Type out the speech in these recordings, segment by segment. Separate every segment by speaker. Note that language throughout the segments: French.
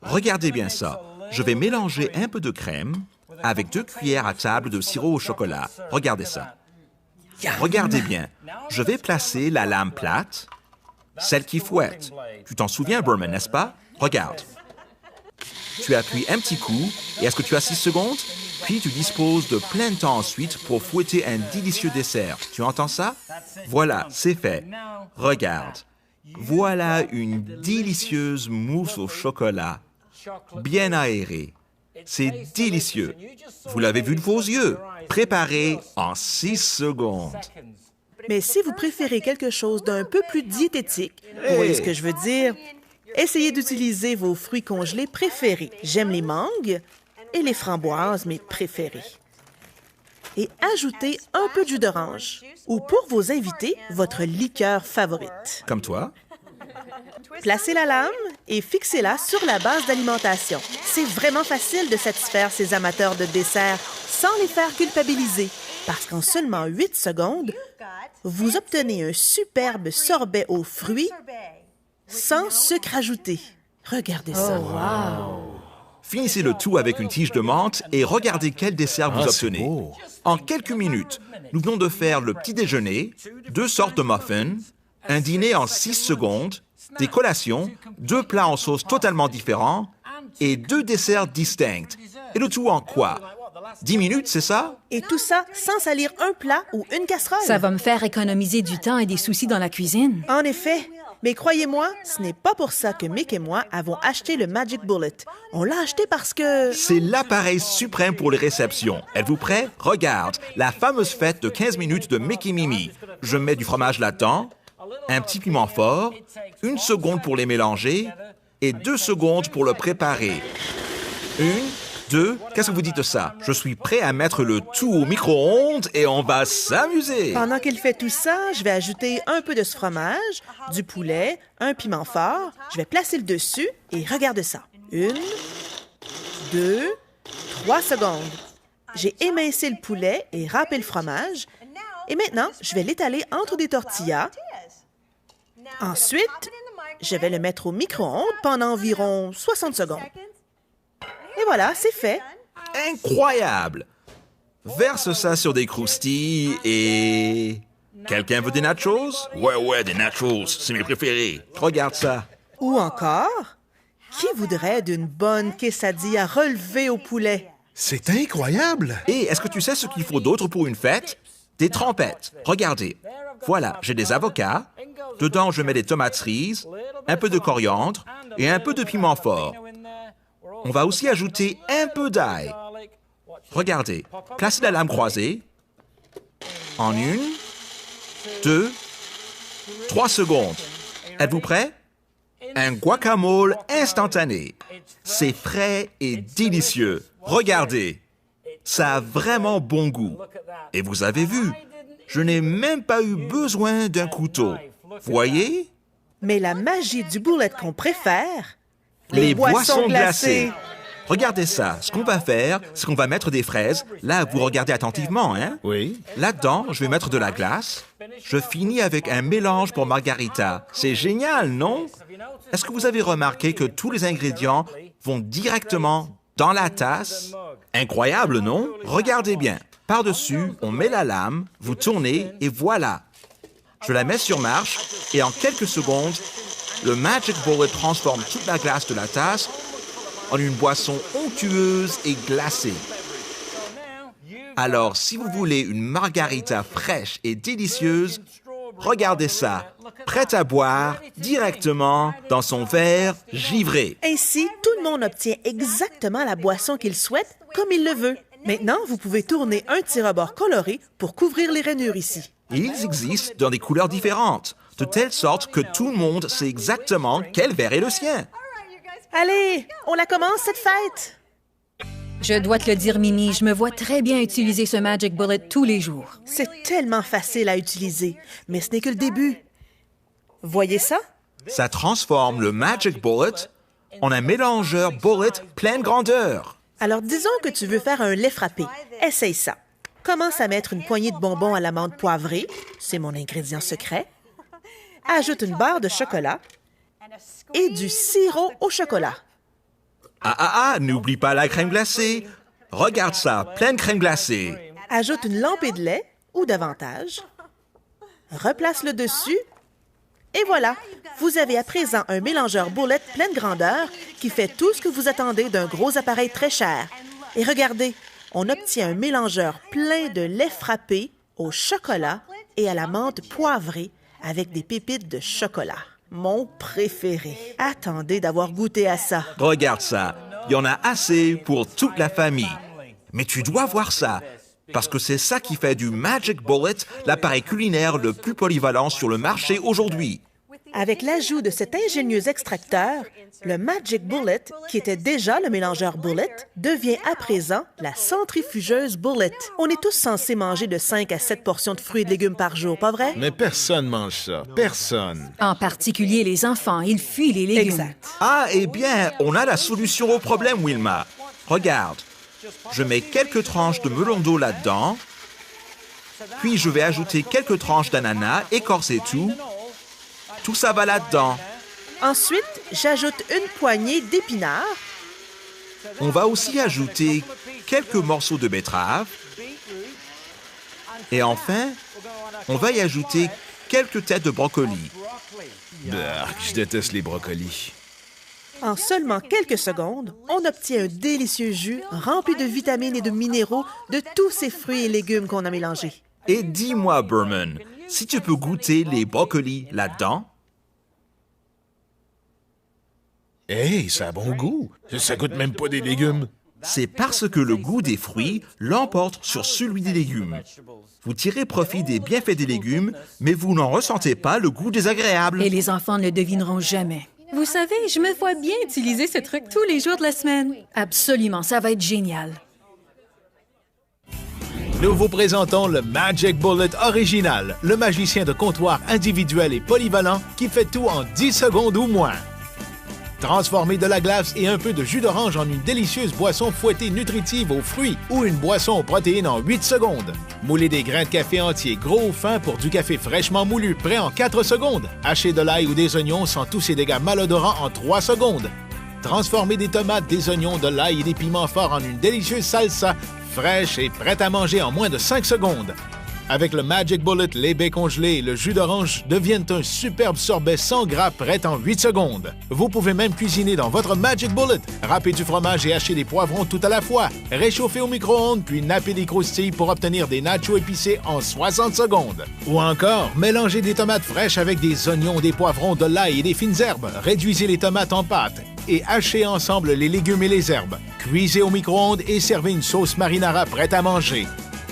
Speaker 1: Regardez bien ça. Je vais mélanger un peu de crème avec 2 cuillères à table de sirop au chocolat. Regardez ça. Regardez bien. Je vais placer la lame plate, celle qui fouette. Tu t'en souviens, Berman, n'est-ce pas? Regarde. Tu appuies un petit coup, et est-ce que tu as 6 secondes? Puis tu disposes de plein de temps ensuite pour fouetter un délicieux dessert. Tu entends ça? Voilà, c'est fait. Regarde. Voilà une délicieuse mousse au chocolat, bien aérée. C'est délicieux. Vous l'avez vu de vos yeux. Préparé en 6 secondes.
Speaker 2: Mais si vous préférez quelque chose d'un peu plus diététique, vous voyez ce que je veux dire, essayez d'utiliser vos fruits congelés préférés. J'aime les mangues et les framboises, mes préférées. Et ajoutez un peu de jus d'orange. Ou pour vos invités, votre liqueur favorite.
Speaker 1: Comme toi?
Speaker 2: Placez la lame et fixez-la sur la base d'alimentation. C'est vraiment facile de satisfaire ces amateurs de dessert sans les faire culpabiliser. Parce qu'en seulement 8 secondes, vous obtenez un superbe sorbet aux fruits sans sucre ajouté. Regardez ça.
Speaker 1: Finissez le tout avec une tige de menthe et regardez quel dessert vous obtenez. En quelques minutes, nous venons de faire le petit déjeuner, 2 sortes de muffins, un dîner en 6 secondes, des collations, 2 plats en sauce totalement différents et 2 desserts distincts. Et le tout en quoi? 10 minutes, c'est ça?
Speaker 2: Et tout ça sans salir un plat ou une casserole.
Speaker 3: Ça va me faire économiser du temps et des soucis dans la cuisine.
Speaker 2: En effet. Mais croyez-moi, ce n'est pas pour ça que Mick et moi avons acheté le Magic Bullet. On l'a acheté parce que...
Speaker 1: C'est l'appareil suprême pour les réceptions. Êtes-vous prêts? Regarde, la fameuse fête de 15 minutes de Mickey Mimi. Je mets du fromage là-dedans, un petit piment fort, 1 seconde pour les mélanger et 2 secondes pour le préparer. 1, 2, qu'est-ce que vous dites de ça? Je suis prêt à mettre le tout au micro-ondes et on va s'amuser.
Speaker 2: Pendant qu'il fait tout ça, je vais ajouter un peu de ce fromage, du poulet, un piment fort. Je vais placer le dessus et regarde ça. 1, 2, 3 secondes. J'ai émincé le poulet et râpé le fromage. Et maintenant, je vais l'étaler entre des tortillas. Ensuite, je vais le mettre au micro-ondes pendant environ 60 secondes. Et voilà, c'est fait.
Speaker 1: Incroyable! Verse ça sur des croustilles et... Quelqu'un veut des nachos? Ouais, des nachos, c'est mes préférés. Regarde ça.
Speaker 2: Ou encore, qui voudrait d'une bonne quesadilla relevée au poulet?
Speaker 4: C'est incroyable!
Speaker 1: Et est-ce que tu sais ce qu'il faut d'autre pour une fête? Des trempettes. Regardez. Voilà, j'ai des avocats. Dedans, je mets des tomates cerises, un peu de coriandre et un peu de piment fort. On va aussi ajouter un peu d'ail. Regardez, placez la lame croisée en 1, 2, 3 secondes. Êtes-vous prêts? Un guacamole instantané. C'est frais et délicieux. Regardez, ça a vraiment bon goût. Et vous avez vu, je n'ai même pas eu besoin d'un couteau. Voyez?
Speaker 2: Mais la magie du bullet qu'on préfère...
Speaker 1: Les boissons glacées. Regardez ça. Ce qu'on va faire, c'est qu'on va mettre des fraises. Là, vous regardez attentivement, hein?
Speaker 4: Oui.
Speaker 1: Là-dedans, je vais mettre de la glace. Je finis avec un mélange pour margarita. C'est génial, non? Est-ce que vous avez remarqué que tous les ingrédients vont directement dans la tasse? Incroyable, non? Regardez bien. Par-dessus, on met la lame, vous tournez et voilà. Je la mets sur marche et en quelques secondes, le Magic Bullet transforme toute la glace de la tasse en une boisson onctueuse et glacée. Alors, si vous voulez une margarita fraîche et délicieuse, regardez ça, prête à boire directement dans son verre givré.
Speaker 2: Ainsi, tout le monde obtient exactement la boisson qu'il souhaite comme il le veut. Maintenant, vous pouvez tourner un tire-à-bord coloré pour couvrir les rainures ici.
Speaker 1: Ils existent dans des couleurs différentes, de telle sorte que tout le monde sait exactement quel verre est le sien.
Speaker 2: Allez, on la commence, cette fête!
Speaker 3: Je dois te le dire, Minnie, je me vois très bien utiliser ce Magic Bullet tous les jours.
Speaker 2: C'est tellement facile à utiliser, mais ce n'est que le début. Voyez ça?
Speaker 1: Ça transforme le Magic Bullet en un mélangeur bullet pleine grandeur.
Speaker 2: Alors, disons que tu veux faire un lait frappé. Essaye ça. Commence à mettre une poignée de bonbons à l'amande poivrée. C'est mon ingrédient secret. Ajoute une barre de chocolat et du sirop au chocolat.
Speaker 1: N'oublie pas la crème glacée. Regarde ça, plein de crème glacée.
Speaker 2: Ajoute une lampée de lait, ou davantage. Replace-le dessus. Et voilà, vous avez à présent un mélangeur Bullet pleine grandeur qui fait tout ce que vous attendez d'un gros appareil très cher. Et regardez, on obtient un mélangeur plein de lait frappé au chocolat et à la menthe poivrée avec des pépites de chocolat. Mon préféré. Attendez d'avoir goûté à ça.
Speaker 1: Regarde ça, il y en a assez pour toute la famille. Mais tu dois voir ça, parce que c'est ça qui fait du Magic Bullet l'appareil culinaire le plus polyvalent sur le marché aujourd'hui.
Speaker 2: Avec l'ajout de cet ingénieux extracteur, le Magic Bullet, qui était déjà le mélangeur Bullet, devient à présent la centrifugeuse Bullet. On est tous censés manger de 5 à 7 portions de fruits et de légumes par jour, pas vrai?
Speaker 4: Mais personne mange ça. Personne.
Speaker 3: En particulier les enfants, ils fuient les légumes.
Speaker 2: Exact.
Speaker 1: Eh bien, on a la solution au problème, Wilma. Regarde, je mets quelques tranches de melon d'eau là-dedans, puis je vais ajouter quelques tranches d'ananas, écorce et tout. Tout ça va là-dedans.
Speaker 2: Ensuite, j'ajoute une poignée d'épinards.
Speaker 1: On va aussi ajouter quelques morceaux de betterave. Et enfin, on va y ajouter quelques têtes de brocoli.
Speaker 4: Je déteste les brocolis.
Speaker 2: En seulement quelques secondes, on obtient un délicieux jus rempli de vitamines et de minéraux de tous ces fruits et légumes qu'on a mélangés.
Speaker 1: Et dis-moi, Berman, si tu peux goûter les brocolis là-dedans?
Speaker 4: Hey, ça a bon goût. Ça goûte même pas des légumes.
Speaker 1: C'est parce que le goût des fruits l'emporte sur celui des légumes. Vous tirez profit des bienfaits des légumes, mais vous n'en ressentez pas le goût désagréable.
Speaker 3: Et les enfants ne le devineront jamais. Vous savez, je me vois bien utiliser ce truc tous les jours de la semaine. Absolument, ça va être génial.
Speaker 4: Nous vous présentons le Magic Bullet original, le magicien de comptoir individuel et polyvalent qui fait tout en 10 secondes ou moins. Transformez de la glace et un peu de jus d'orange en une délicieuse boisson fouettée nutritive aux fruits ou une boisson aux protéines en 8 secondes. Moulez des grains de café entiers gros ou fins pour du café fraîchement moulu prêt en 4 secondes. Hachez de l'ail ou des oignons sans tous ces dégâts malodorants en 3 secondes. Transformez des tomates, des oignons, de l'ail et des piments forts en une délicieuse salsa fraîche et prête à manger en moins de 5 secondes. Avec le Magic Bullet, les baies congelées et le jus d'orange deviennent un superbe sorbet sans gras prêt en 8 secondes. Vous pouvez même cuisiner dans votre Magic Bullet. Râpez du fromage et hachez des poivrons tout à la fois. Réchauffez au micro-ondes puis nappez des croustilles pour obtenir des nachos épicés en 60 secondes. Ou encore, mélangez des tomates fraîches avec des oignons, des poivrons, de l'ail et des fines herbes. Réduisez les tomates en pâte et hachez ensemble les légumes et les herbes. Cuisez au micro-ondes et servez une sauce marinara prête à manger.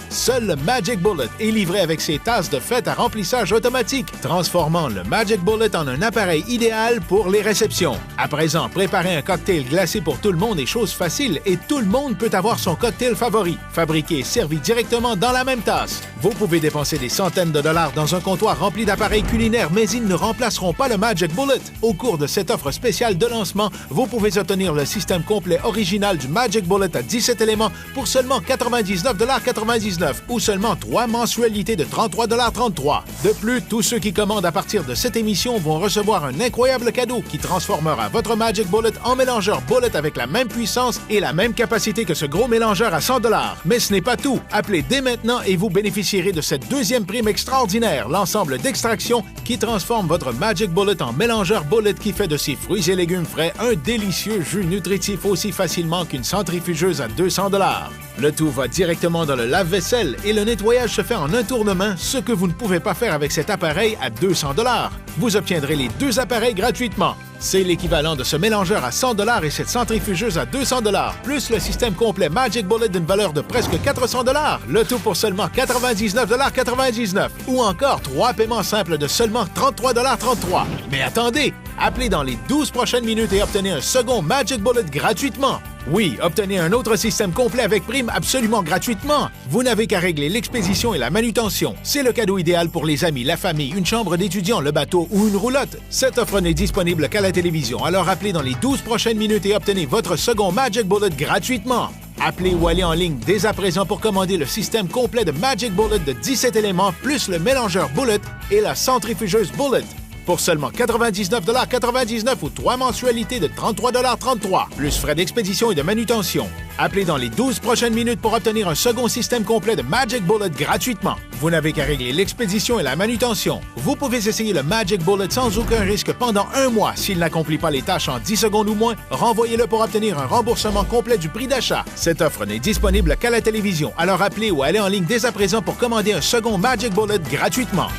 Speaker 4: Seul le Magic Bullet est livré avec ses tasses de fête à remplissage automatique, transformant le Magic Bullet en un appareil idéal pour les réceptions. À présent, préparer un cocktail glacé pour tout le monde est chose facile et tout le monde peut avoir son cocktail favori, fabriqué et servi directement dans la même tasse. Vous pouvez dépenser des centaines de dollars dans un comptoir rempli d'appareils culinaires, mais ils ne remplaceront pas le Magic Bullet. Au cours de cette offre spéciale de lancement, vous pouvez obtenir le système complet original du Magic Bullet à 17 éléments pour seulement 99,99 $ ou seulement 3 mensualités de 33,33 $. De plus, tous ceux qui commandent à partir de cette émission vont recevoir un incroyable cadeau qui transformera votre Magic Bullet en mélangeur Bullet avec la même puissance et la même capacité que ce gros mélangeur à 100 $. Mais ce n'est pas tout. Appelez dès maintenant et vous bénéficierez de cette deuxième prime extraordinaire, l'ensemble d'extraction qui transforme votre Magic Bullet en mélangeur Bullet qui fait de ses fruits et légumes frais un délicieux jus nutritif aussi facilement qu'une centrifugeuse à 200 $. Le tout va directement dans le lave-vaisselle et le nettoyage se fait en un tour de main, ce que vous ne pouvez pas faire avec cet appareil à 200 $. Vous obtiendrez les 2 appareils gratuitement. C'est l'équivalent de ce mélangeur à 100 $ et cette centrifugeuse à 200 $, plus le système complet Magic Bullet d'une valeur de presque 400 $. Le tout pour seulement 99,99 $. Ou encore 3 paiements simples de seulement 33,33 $. Mais attendez! Appelez dans les 12 prochaines minutes et obtenez un second Magic Bullet gratuitement. Oui, obtenez un autre système complet avec prime absolument gratuitement. Vous n'avez qu'à régler l'expédition et la manutention. C'est le cadeau idéal pour les amis, la famille, une chambre d'étudiant, le bateau ou une roulotte. Cette offre n'est disponible qu'à la télévision, alors appelez dans les 12 prochaines minutes et obtenez votre second Magic Bullet gratuitement. Appelez ou allez en ligne dès à présent pour commander le système complet de Magic Bullet de 17 éléments plus le mélangeur Bullet et la centrifugeuse Bullet. pour seulement 99,99 ou 3 mensualités de 33,33 plus frais d'expédition et de manutention. Appelez dans les 12 prochaines minutes pour obtenir un second système complet de Magic Bullet gratuitement. Vous n'avez qu'à régler l'expédition et la manutention. Vous pouvez essayer le Magic Bullet sans aucun risque pendant 1 mois. S'il n'accomplit pas les tâches en 10 secondes ou moins, renvoyez-le pour obtenir un remboursement complet du prix d'achat. Cette offre n'est disponible qu'à la télévision. Alors appelez ou allez en ligne dès à présent pour commander un second Magic Bullet gratuitement.